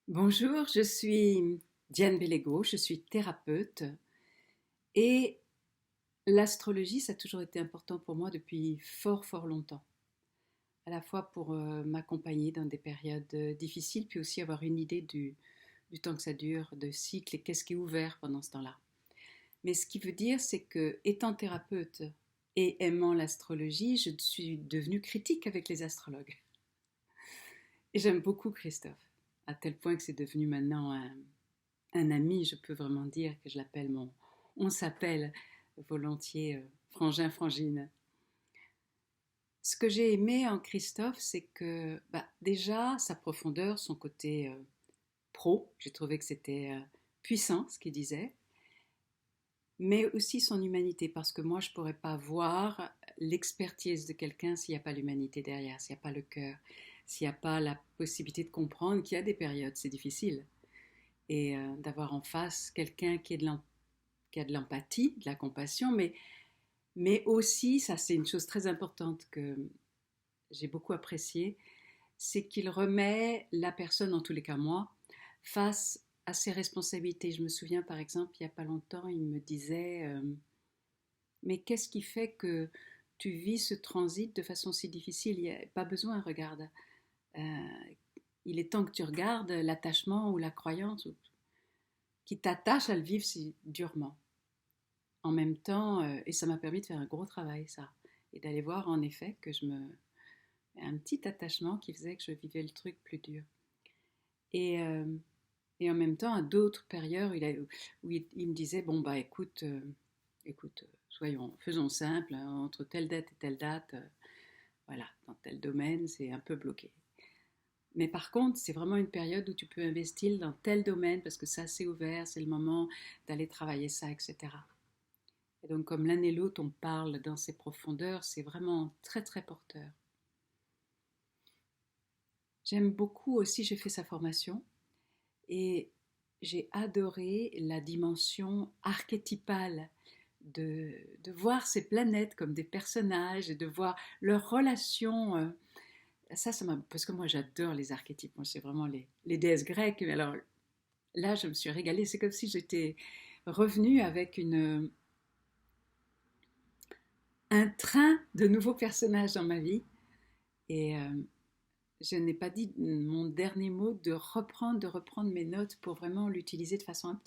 Bonjour, je suis Diane Bellego, je suis thérapeute et l'astrologie, ça a toujours été important pour moi depuis fort fort longtemps. À la fois pour m'accompagner dans des périodes difficiles, puis aussi avoir une idée du temps que ça dure, de cycle et qu'est-ce qui est ouvert pendant ce temps-là. Mais ce qui veut dire, c'est que étant thérapeute et aimant l'astrologie, je suis devenue critique avec les astrologues. Et j'aime beaucoup Christophe, à tel point que c'est devenu maintenant un ami, je peux vraiment dire que je l'appelle on s'appelle volontiers frangin, frangine. Ce que j'ai aimé en Christophe, c'est que déjà sa profondeur, son côté pro, j'ai trouvé que c'était puissant ce qu'il disait, mais aussi son humanité, parce que moi je ne pourrais pas voir l'expertise de quelqu'un s'il n'y a pas l'humanité derrière, s'il n'y a pas le cœur, s'il n'y a pas la possibilité de comprendre qu'il y a des périodes, c'est difficile. Et d'avoir en face quelqu'un qui a de l'empathie, de la compassion, mais aussi, ça c'est une chose très importante que j'ai beaucoup appréciée, c'est qu'il remet la personne, en tous les cas moi, face à ses responsabilités. Je me souviens par exemple, il n'y a pas longtemps, il me disait, mais qu'est-ce qui fait que tu vis ce transit de façon si difficile? Il n'y a pas besoin, regarde. Euh, il est temps que tu regardes l'attachement ou la croyance qui t'attache à le vivre si durement. En même temps, et ça m'a permis de faire un gros travail, ça. Et d'aller voir en effet que un petit attachement qui faisait que je vivais le truc plus dur. Et, euh, et en même temps, à d'autres périodes, où il me disait, bon bah écoute, faisons simple, hein, entre telle date et telle date, voilà, dans tel domaine, c'est un peu bloqué. Mais par contre, c'est vraiment une période où tu peux investir dans tel domaine parce que ça c'est ouvert, c'est le moment d'aller travailler ça, etc. Et donc, comme l'un et l'autre, on parle dans ces profondeurs, c'est vraiment très, très porteur. J'aime beaucoup aussi, j'ai fait sa formation et j'ai adoré la dimension archétypale de voir ces planètes comme des personnages et de voir leurs relations. Ça m'a. Parce que moi, j'adore les archétypes. Moi, c'est vraiment les déesses grecques. Mais alors là, je me suis régalée. C'est comme si j'étais revenue avec un train de nouveaux personnages dans ma vie. Et je n'ai pas dit mon dernier mot de reprendre mes notes pour vraiment l'utiliser de façon un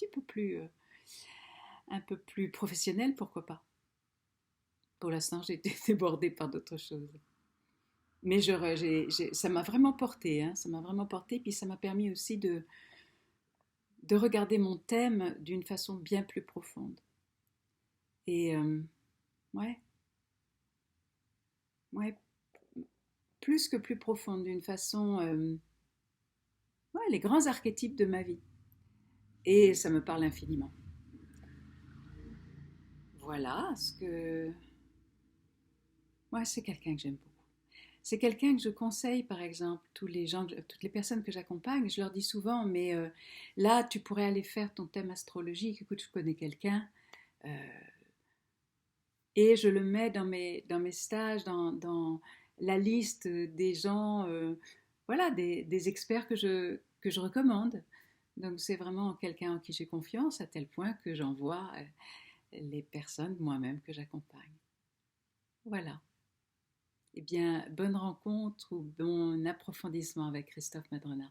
peu plus professionnelle, pourquoi pas. Pour l'instant, j'ai été débordée par d'autres choses. Mais ça m'a vraiment porté, hein, ça m'a vraiment porté, puis ça m'a permis aussi de regarder mon thème d'une façon bien plus profonde. Et ouais, ouais, plus que plus profonde, d'une façon, ouais, les grands archétypes de ma vie. Et ça me parle infiniment. Voilà ce que. Ouais, c'est quelqu'un que j'aime beaucoup. C'est quelqu'un que je conseille, par exemple, toutes les personnes que j'accompagne, je leur dis souvent, mais là, tu pourrais aller faire ton thème astrologique, écoute, je connais quelqu'un, euh, et je le mets dans mes stages, dans la liste des gens, voilà, des experts que je recommande. Donc c'est vraiment quelqu'un en qui j'ai confiance, à tel point que j'envoie les personnes moi-même que j'accompagne. Voilà. Eh bien, bonne rencontre ou bon approfondissement avec Christophe Madrona.